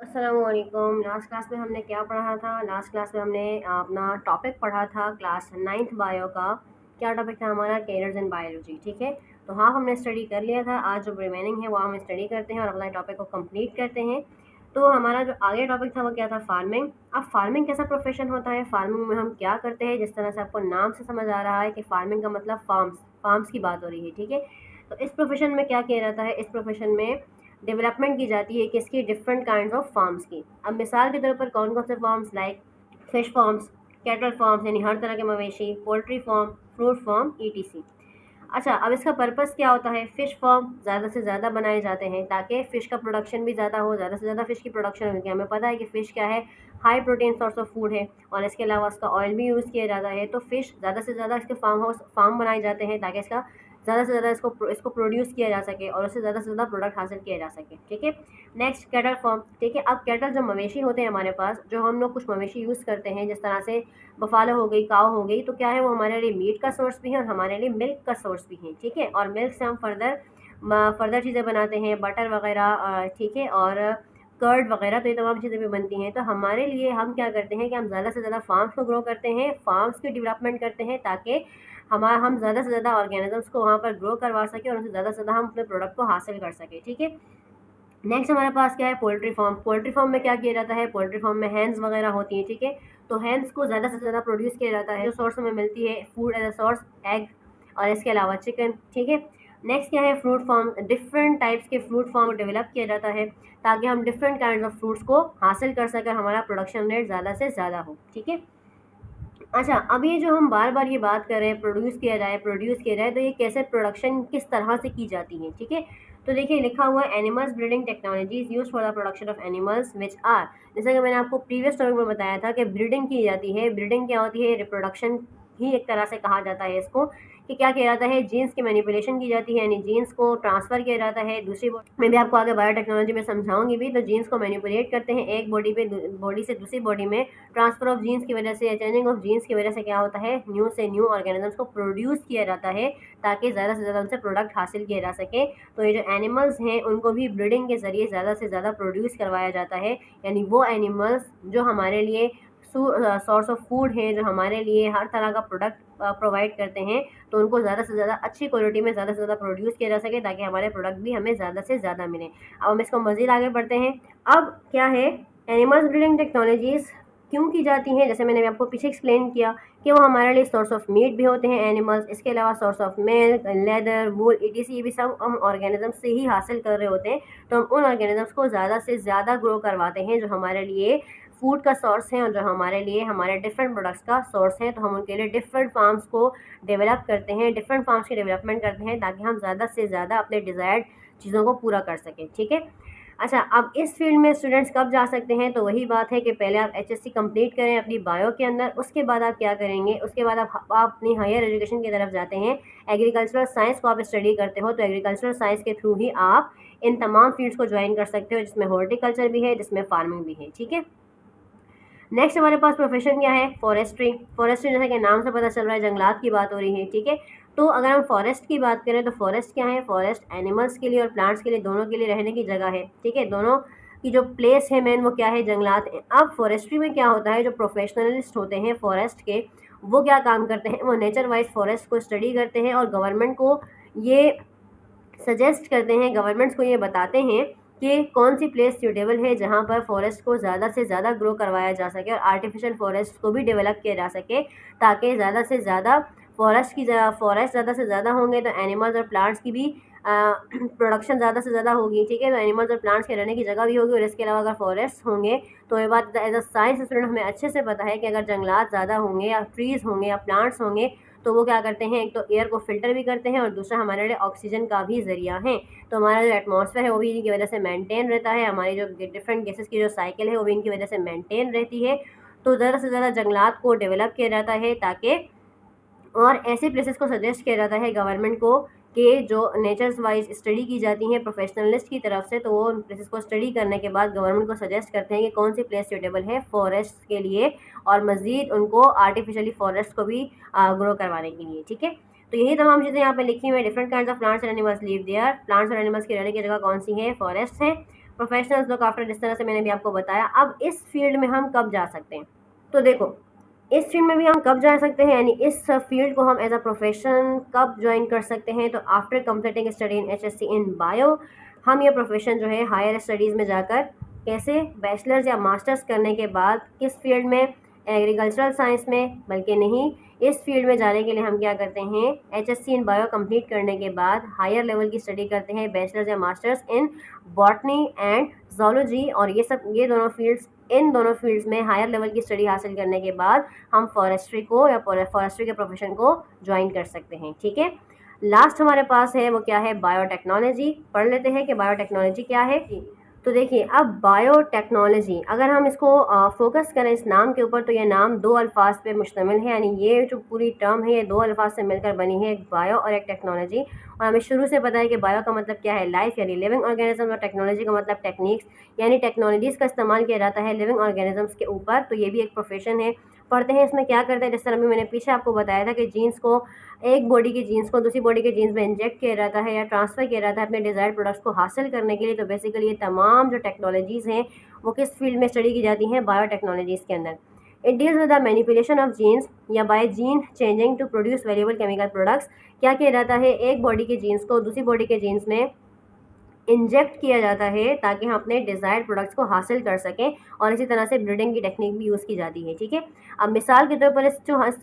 अस्सलामुअलैकुम। Last class में हमने क्या पढ़ा था? लास्ट क्लास में हमने अपना टॉपिक पढ़ा था क्लास 9th बायो का। क्या टॉपिक था हमारा? Carriers in biology. ठीक है, तो हाँ हमने स्टडी कर लिया था। आज जो रिमेनिंग है वो हम स्टडी करते हैं और अपना टॉपिक को कंप्लीट करते हैं। तो हमारा जो आगे टॉपिक था वो क्या था? फार्मिंग। अब फार्मिंग कैसा प्रोफेशन होता है, फार्मिंग में हम क्या करते हैं? जिस तरह से आपको नाम से समझ आ रहा है कि फार्मिंग का मतलब फार्म्स फार्म्स की बात हो रही है। ठीक है, तो इस प्रोफेशन में क्या किया जाता है? इस प्रोफेशन में डेवलपमेंट की जाती है किसकी? डिफरेंट काइंड ऑफ फार्म्स की। अब मिसाल के तौर पर कौन कौन से farms? Like fish farms, cattle farms यानी हर तरह के मवेशी, poultry farm, fruit farm, etc. अच्छा, अब इसका पर्पस क्या होता है? फिश फार्म ज़्यादा से ज़्यादा बनाए जाते हैं ताकि फ़िश का प्रोडक्शन भी ज़्यादा हो, ज़्यादा से ज़्यादा फ़िश की प्रोडक्शन हो, क्योंकि हमें पता है कि फ़िश क्या है? High protein source of food है और इसके अलावा उसका ऑयल भी यूज़ किया जाता है। तो फ़िश ज़्यादा से ज़्यादा इसके फार्म बनाए जाते हैं ताकि इसका ज़्यादा से ज़्यादा इसको प्रोड्यूस किया जा सके और उससे ज़्यादा से ज़्यादा प्रोडक्ट हासिल किया जा सके। ठीक है, नेक्स्ट कैटल फार्म। ठीक है, अब कैटल जो मवेशी होते हैं हमारे पास, जो हम लोग कुछ मवेशी यूज़ करते हैं, जिस तरह से बफालो हो गई, काव हो गई, तो क्या है वो हमारे लिए मीट का सोर्स भी है और हमारे लिए मिल्क का सोर्स भी है। ठीक है, और मिल्क से हम फर्दर चीज़ें बनाते हैं, बटर वगैरह। ठीक है, और कर्ड वगैरह, तो ये तमाम चीज़ें भी बनती हैं। तो हमारे लिए हम क्या करते हैं कि हम ज़्यादा से ज़्यादा फार्म्स को ग्रो करते हैं, फार्म्स की डेवलपमेंट करते हैं ताकि हम ज़्यादा से ज़्यादा ऑर्गेनिजम्स को वहाँ पर ग्रो करवा सकें और उससे ज़्यादा से ज़्यादा हम अपने प्रोडक्ट को हासिल कर सकें। ठीक है, नेक्स्ट हमारे पास क्या है? Poultry farm. पोल्ट्री फार्म में क्या किया जाता है? पोल्ट्री फार्म में हैंस वगैरह होती हैं। ठीक है, तो हैंस को ज़्यादा से ज़्यादा प्रोड्यूस किया जाता है। जो सोर्स हमें मिलती है food as a source, egg और इसके अलावा चिकन। ठीक है, नेक्स्ट क्या है? Fruit farm. डिफरेंट टाइप्स के फ्रूट फार्म को डेवलप किया जाता है ताकि हम डिफरेंट काइंड ऑफ फ्रूट्स को हासिल कर सकें, हमारा प्रोडक्शन रेट ज़्यादा से ज़्यादा हो। ठीक है, अच्छा, अब ये जो हम बार बार ये बात कर रहे हैं प्रोड्यूस किया जाए, तो ये कैसे प्रोडक्शन किस तरह से की जाती है? ठीक है, तो देखिए लिखा हुआ है animals breeding technologies use for the production of animals which are. जैसे कि मैंने आपको प्रीवियस टॉपिक में बताया था कि ब्रीडिंग की जाती है। ब्रीडिंग क्या होती है? रिप्रोडक्शन ही एक तरह से कहा जाता है इसको, कि क्या किया जाता है? जीन्स की मैनिपुलेशन की जाती है, यानी जीन्स को ट्रांसफ़र किया जाता है दूसरी बॉडी में। भी आपको आगे बायोटेक्नोलॉजी में समझाऊंगी भी। तो जीन्स को मैनिपुलेट करते हैं एक बॉडी से दूसरी बॉडी में। ट्रांसफ़र ऑफ जीन्स की वजह से या चेंजिंग ऑफ जीन्स की वजह से क्या होता है? न्यू से न्यू ऑर्गेनिजम्स को प्रोड्यूस किया जाता है ताकि ज़्यादा से ज़्यादा उनसे प्रोडक्ट हासिल किया जा सके। तो ये जो एनिमल्स हैं उनको भी ब्रीडिंग के ज़रिए ज़्यादा से ज़्यादा प्रोड्यूस करवाया जाता है, यानी वो एनिमल्स जो हमारे लिए सोर्स ऑफ फूड है, जो हमारे लिए हर तरह का प्रोडक्ट प्रोवाइड करते हैं, तो उनको ज़्यादा से ज़्यादा अच्छी क्वालिटी में ज़्यादा से ज़्यादा प्रोड्यूस किया जा सके ताकि हमारे प्रोडक्ट भी हमें ज़्यादा से ज़्यादा मिले। अब हम इसको मज़ीद आगे बढ़ते हैं। अब क्या है? एनिमल्स ब्रीडिंग टेक्नोलॉजीज़ क्यों की जाती हैं? जैसे मैंने आपको पीछे एक्सप्लेन किया कि वो हमारे लिए सोर्स ऑफ मीट भी होते हैं एनिमल्स, इसके अलावा source of milk, leather, wool, etc, ये भी सब हम ऑर्गेनिज्म से ही हासिल कर रहे होते हैं। तो हम उन ऑर्गेनिजम्स को ज़्यादा से ज़्यादा ग्रो करवाते हैं जो हमारे लिए फूड का सोर्स है और जो हमारे लिए हमारे डिफरेंट प्रोडक्ट्स का सोर्स है। तो हम उनके लिए डिफरेंट फार्म्स को डेवलप करते हैं, डिफरेंट फार्म्स की डेवलपमेंट करते हैं ताकि हम ज़्यादा से ज़्यादा अपने डिज़ायर्ड चीज़ों को पूरा कर सकें। ठीक है, अच्छा, अब इस फील्ड में स्टूडेंट्स कब जा सकते हैं? तो वही बात है कि पहले आप एचएससी कंप्लीट करें अपनी बायो के अंदर, उसके बाद आप क्या करेंगे? उसके बाद आप अपनी हायर एजुकेशन की तरफ जाते हैं। एग्रीकल्चरल साइंस को आप स्टडी करते हो तो एग्रीकल्चरल साइंस के थ्रू ही आप इन तमाम फील्ड्स को ज्वाइन कर सकते हो, जिसमें हॉर्टिकल्चर भी है, जिसमें फार्मिंग भी है। ठीक है, नेक्स्ट हमारे पास प्रोफेशन क्या है? फॉरेस्ट्री। फॉरेस्ट्री जैसे कि नाम से पता चल रहा है जंगलात की बात हो रही है। ठीक है, तो अगर हम फॉरेस्ट की बात करें तो फॉरेस्ट क्या है? फॉरेस्ट एनिमल्स के लिए और प्लांट्स के लिए, दोनों के लिए रहने की जगह है। ठीक है, दोनों की जो प्लेस है मेन वो क्या है? जंगलात है। अब फॉरेस्ट्री में क्या होता है? जो प्रोफेशनलिस्ट होते हैं फॉरेस्ट के, वो क्या काम करते हैं? वो नेचर वाइज फॉरेस्ट को स्टडी करते हैं और गवर्नमेंट को ये सजेस्ट करते हैं, गवर्नमेंट्स को ये बताते हैं कि कौन सी प्लेस सूटेबल है जहाँ पर फॉरेस्ट को ज़्यादा से ज़्यादा ग्रो करवाया जा सके और आर्टिफिशियल फॉरेस्ट को भी डेवलप किया जा सके ताकि ज़्यादा से ज़्यादा फॉरेस्ट ज़्यादा से ज़्यादा होंगे तो एनिमल्स और प्लांट्स की भी प्रोडक्शन ज़्यादा से ज़्यादा होगी। ठीक है, तो एनिमल्स और प्लांट्स के रहने की जगह भी होगी और इसके अलावा अगर फॉरेस्ट होंगे तो ये बात एज अ साइंस स्टूडेंट हमें अच्छे से पता है कि अगर जंगलात ज़्यादा होंगे या ट्रीज़ होंगे या प्लांट्स होंगे तो वो क्या करते हैं? एक तो एयर को फिल्टर भी करते हैं और दूसरा हमारे लिए ऑक्सीजन का भी ज़रिया है। तो हमारा जो एटमॉस्फेयर है वो भी इनकी वजह से मेंटेन रहता है, हमारी जो डिफरेंट गैसेस की जो साइकिल है वो भी इनकी वजह से मेंटेन रहती है। तो ज़्यादा से ज़्यादा जंगलात को डेवलप किया जाता है ताकि, और ऐसे प्लेसेस को सजेस्ट किया जाता है गवर्नमेंट को कि जो नेचर्स वाइज स्टडी की जाती हैं प्रोफेशनलिस्ट की तरफ से, तो वो उन प्लेसेस को स्टडी करने के बाद गवर्नमेंट को सजेस्ट करते हैं कि कौन सी प्लेस सूटेबल है फॉरेस्ट के लिए और मज़ीद उनको आर्टिफिशियली फॉरेस्ट को भी ग्रो करवाने के लिए। ठीक है, तो यही तमाम चीज़ें यहाँ पे लिखी हुई हैं। Different kind of plants and animals live there. Plants और एनिमल्स की रहने की जगह कौन सी है? फॉरेस्ट है। प्रोफेशनल्स लुक आफ्टर, जिस तरह से मैंने भी आपको बताया। अब इस फील्ड में हम कब जा सकते हैं, तो देखो इस फील्ड में भी हम कब जा सकते हैं, यानी इस फील्ड को हम एज अ प्रोफेशन कब ज्वाइन कर सकते हैं, तो after completing study in HSC in bio, हम ये प्रोफेशन जो है हायर स्टडीज़ में जाकर कैसे बैचलर्स या मास्टर्स करने के बाद किस फील्ड में, एग्रीकल्चरल साइंस में, बल्कि नहीं, इस फील्ड में जाने के लिए हम क्या करते हैं, HSC इन बायो कंप्लीट करने के बाद हायर लेवल की स्टडी करते हैं, बैचलर्स या masters in botany and zoology. और ये दोनों फील्ड्स, इन दोनों फील्ड्स में हायर लेवल की स्टडी हासिल करने के बाद हम फॉरेस्ट्री को या फॉरेस्ट्री के प्रोफेशन को ज्वाइन कर सकते हैं। ठीक है, लास्ट हमारे पास है वो क्या है, बायोटेक्नोलॉजी। पढ़ लेते हैं कि बायोटेक्नोलॉजी क्या है। तो देखिए, अब बायोटेक्नोलॉजी अगर हम इसको फोकस करें इस नाम के ऊपर, तो ये नाम दो अल्फाज पे मुश्तमिल है, यानी ये जो पूरी टर्म है ये दो अल्फाज से मिलकर बनी है, एक बायो और एक टेक्नोलॉजी। और हमें शुरू से पता है कि बायो का मतलब क्या है, लाइफ यानी लिविंग ऑर्गेनिज्म, और टेक्नोलॉजी का मतलब टेक्निक्स यानी टेक्नोलॉजीज़ का इस्तेमाल किया जाता है लिविंग ऑर्गेनिजम्स के ऊपर। तो ये भी एक प्रोफेशन है। पढ़ते हैं इसमें क्या करते हैं, जिस तरह अभी मैंने पीछे आपको बताया था कि जीन्स को, एक बॉडी के जीन्स को दूसरी बॉडी के जीन्स में इंजेक्ट किया जाता है या ट्रांसफ़र किया जाता है अपने डिज़ायर्ड प्रोडक्ट्स को हासिल करने के लिए। तो बेसिकली ये तमाम जो टेक्नोलॉजीज़ हैं वो किस फील्ड में स्टडी की जाती हैं, बायोटेक्नोलॉजीज़ के अंदर। It deals with the manipulation of genes या by gene changing to produce variable chemical products. क्या किया जाता है, एक बॉडी के जीन्स को दूसरी बॉडी के जीन्स में इंजेक्ट किया जाता है ताकि हम अपने डिज़ायर्ड प्रोडक्ट्स को हासिल कर सकें, और इसी तरह से ब्रीडिंग की टेक्निक भी यूज़ की जाती है। ठीक है, अब मिसाल के तौर पर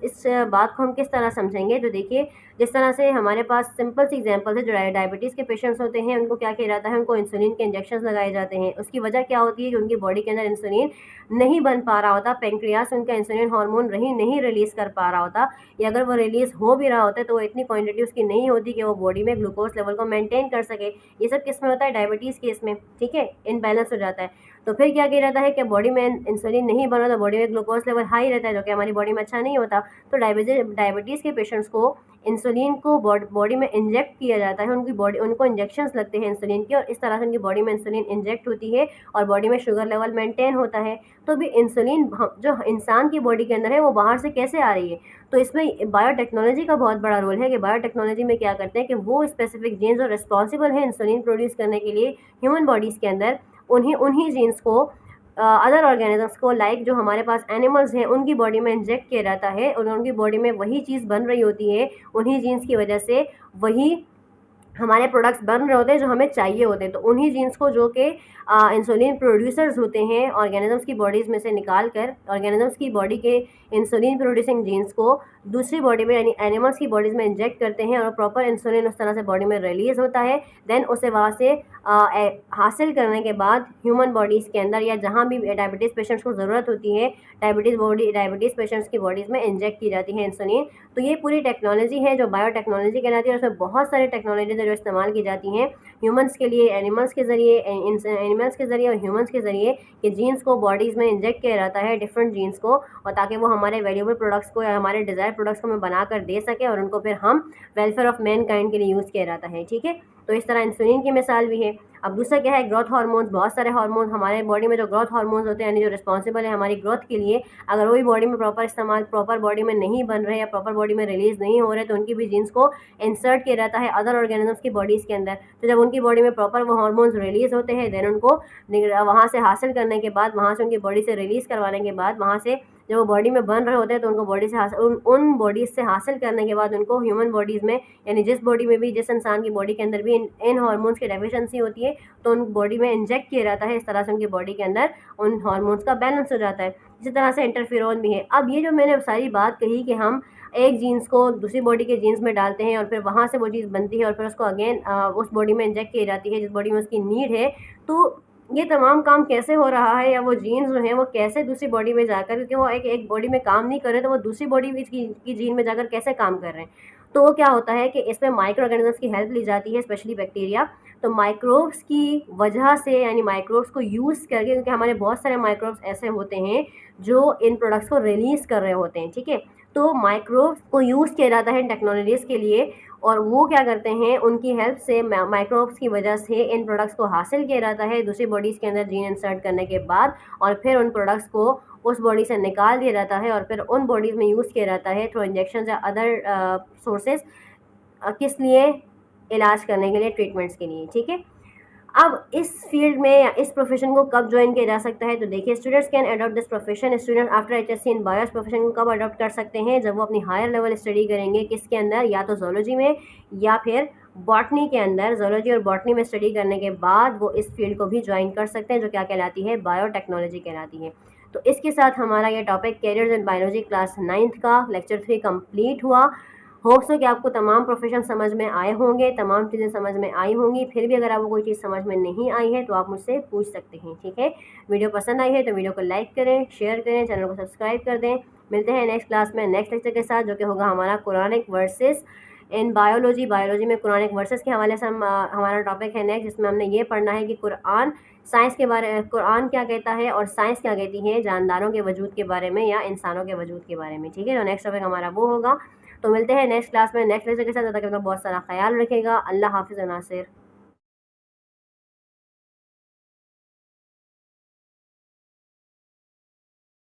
इस बात को हम किस तरह समझेंगे, तो देखिए जिस तरह से हमारे पास सिंपल सी एग्जांपल है, जो डायबिटीज़ के पेशेंट्स होते हैं उनको क्या किया जाता है, उनको इंसुलिन के इंजेक्शन लगाए जाते हैं। उसकी वजह क्या होती है कि उनकी बॉडी के अंदर इंसुलिन नहीं बन पा रहा होता, पेंक्रियास उनका इंसुलिन हार्मोन नहीं रिलीज़ कर पा रहा होता, या अगर वो रिलीज़ हो भी रहा होता है तो वो इतनी क्वांटिटी उसकी नहीं होती कि वो बॉडी में ग्लूकोज लेवल को मेंटेन कर सके। ये सब किस में होता है, डायबिटीज़ केस में। ठीक है, इनबैलेंस हो जाता है। तो फिर क्या किया जाता है कि बॉडी में इंसुलिन नहीं बना तो बॉडी में ग्लूकोज लेवल हाई रहता है, जो कि हमारी बॉडी में अच्छा नहीं होता। तो डायबिटीज़ के पेशेंट्स को इंसुलिन को बॉडी में इंजेक्ट किया जाता है, उनको इंजेक्शंस लगते हैं इंसुलिन के, और इस तरह से उनकी बॉडी में इंसुलिन इंजेक्ट होती है और बॉडी में शुगर लेवल मेंटेन होता है। तो भी इंसुलिन जो इंसान की बॉडी के अंदर है वो बाहर से कैसे आ रही है, तो इसमें बायोटेक्नोलॉजी का बहुत बड़ा रोल है कि बायोटेक्नोलॉजी में क्या करते हैं कि वो स्पेसिफिक जीन्स जो रिस्पॉन्सिबल हैं इंसुलिन प्रोड्यूस करने के लिए ह्यूमन बॉडीज़ के अंदर, उन्हीं जीन्स को अदर ऑर्गेनिजम्स को, लाइक जो हमारे पास एनिमल्स हैं उनकी बॉडी में इंजेक्ट किया जाता है, और उनकी बॉडी में वही चीज़ बन रही होती है, उन्हीं जीन्स की वजह से वही हमारे प्रोडक्ट्स बन रहे होते हैं जो हमें चाहिए होते हैं। तो उन्हीं जीन्स को, जो कि इंसुलिन प्रोड्यूसर्स होते हैं, ऑर्गेनिजम्स की बॉडीज़ में से निकाल कर ऑर्गेनिजम्स की बॉडी के इंसुलिन प्रोड्यूसिंग जीन्स को दूसरी बॉडी में यानी एनिमल्स की बॉडीज़ में इंजेक्ट करते हैं, और प्रॉपर इंसुलिन उस तरह से बॉडी में रिलीज़ होता है। देन उसे वहाँ से हासिल करने के बाद ह्यूमन बॉडीज़ के अंदर या जहाँ भी डायबिटीज़ पेशेंट्स को ज़रूरत होती है, डायबिटीज़ पेशेंट्स की बॉडीज़ में इंजेक्ट की जाती है इंसुलिन। तो ये पूरी टेक्नोलॉजी है जो बायोटेक्नोलॉजी कहलाती है, और उसमें बहुत सारी टेक्नोलॉजीज़ जो इस्तेमाल की जाती हैं ह्यूमंस के लिए, एनिमल्स के ज़रिए, एनिमल्स के ज़रिए और ह्यूमंस के ज़रिए, कि जीन्स को बॉडीज़ में इंजेक्ट किया जाता है डिफरेंट जीन्स को, और ताकि वो हमारे वैल्यूएबल प्रोडक्ट्स को या हमारे डिज़ायर प्रोडक्ट्स को हमें बना कर दे सके, और उनको फिर हम वेलफेयर ऑफ मैन काइंड के लिए यूज़ किया जाता है। ठीक है, तो इस तरह इंसुलिन की मिसाल भी है। अब दूसरा क्या है, ग्रोथ हार्मोन्स। बहुत सारे हार्मोन हमारे बॉडी में जो ग्रोथ हार्मोन्स होते हैं, यानी जो रिस्पॉन्सिबल है हमारी ग्रोथ के लिए, अगर वही बॉडी में प्रॉपर बॉडी में नहीं बन रहे या प्रॉपर बॉडी में रिलीज़ नहीं हो रहे, तो उनकी भी जीन्स को इंसर्ट किया जाता है अदर ऑर्गेनिजम्स की बॉडीज़ के अंदर। तो जब उनकी बॉडी में प्रॉपर वो हार्मोन्स रिलीज़ होते हैं, देन उनको वहाँ से हासिल करने के बाद, वहाँ से उनकी बॉडी से रिलीज़ करवाने के बाद, वहाँ से जब वो बॉडी में बन रहे होते हैं तो उनको बॉडी से उन बॉडीज़ से हासिल करने के बाद उनको ह्यूमन बॉडीज़ में, यानी जिस बॉडी में भी, जिस इंसान की बॉडी के अंदर भी इन हार्मोन्स की डेफिशिएंसी होती है, तो उन बॉडी में इंजेक्ट किया जाता है। इस तरह से उनकी बॉडी के अंदर उन हार्मोन्स का बैलेंस हो जाता है। इसी तरह से इंटरफेरोन भी है। अब ये जो मैंने सारी बात कही कि हम एक जीन्स को दूसरी बॉडी के जीन्स में डालते हैं और फिर वहाँ से वो चीज़ बनती है और फिर उसको अगेन उस बॉडी में इंजेक्ट की जाती है जिस बॉडी में उसकी नीड है, तो ये तमाम काम कैसे हो रहा है, या वो जीन्स जो हैं वो कैसे दूसरी बॉडी में जाकर, क्योंकि वो एक बॉडी में काम नहीं कर रहे, तो वो दूसरी बॉडी की जीन में जाकर कैसे काम कर रहे हैं। तो वो क्या होता है कि इसमें माइक्रो ऑर्गेनिजम्स की हेल्प ली जाती है, स्पेशली बैक्टीरिया। तो माइक्रोब्स की वजह से, यानी माइक्रोब्स को यूज़ करके, क्योंकि हमारे बहुत सारे माइक्रोब्स ऐसे होते हैं जो इन प्रोडक्ट्स को रिलीज़ कर रहे होते हैं, ठीक है। तो माइक्रोब्स को यूज़ किया जाता है इन टेक्नोलॉजीज़ के लिए, और वो क्या करते हैं, उनकी हेल्प से, माइक्रोब्स की वजह से इन प्रोडक्ट्स को हासिल किया जाता है दूसरी बॉडीज़ के अंदर जीन इंसर्ट करने के बाद, और फिर उन प्रोडक्ट्स को उस बॉडी से निकाल दिया जाता है और फिर उन बॉडीज़ में यूज़ किया जाता है थ्रू इंजेक्शन या अदर सोर्सेज, किस लिए, इलाज करने के लिए, ट्रीटमेंट्स के लिए, ठीक है। अब इस फील्ड में या इस प्रोफेशन को कब ज्वाइन किया जा सकता है, तो देखिए students can adopt this profession, student after HSC in bio profession को कब अडॉप्ट कर सकते हैं, जब वो अपनी हायर लेवल स्टडी करेंगे किसके अंदर, या तो जोलॉजी में या फिर बॉटनी के अंदर। जोलॉजी और बॉटनी में स्टडी करने के बाद वो इस फील्ड को भी ज्वाइन कर सकते हैं, जो क्या कहलाती है, बायोटेक्नोलॉजी कहलाती है। तो इसके साथ हमारा ये topic carriers in biology class 9th का लेक्चर 3 कंप्लीट हुआ। होप्स हो कि आपको तमाम प्रोफेशन समझ में आए होंगे, तमाम चीज़ें समझ में आई होंगी। फिर भी अगर आपको कोई चीज़ समझ में नहीं आई है तो आप मुझसे पूछ सकते हैं, ठीक है। वीडियो पसंद आई है तो वीडियो को लाइक करें, शेयर करें, चैनल को सब्सक्राइब कर दें। मिलते हैं नेक्स्ट क्लास में नेक्स्ट लेक्चर के साथ, जो कि होगा हमारा Quranic verses in biology. Biology में कुरानिक वर्सेस के हवाले से हमारा टॉपिक है नेक्स्ट, जिसमें हमने ये पढ़ना है कि कुरान साइंस के बारे, कुरान क्या कहता है और साइंस क्या कहती है जानदारों के वजूद के बारे में या इंसानों के वजूद के बारे में, ठीक है। तो नेक्स्ट टॉपिक हमारा वो होगा। तो मिलते हैं नेक्स्ट क्लास में नेक्स्ट लेक्चर के साथ। तब तक अपना बहुत सारा ख्याल रखेगा। अल्लाह हाफिज़ नासिर।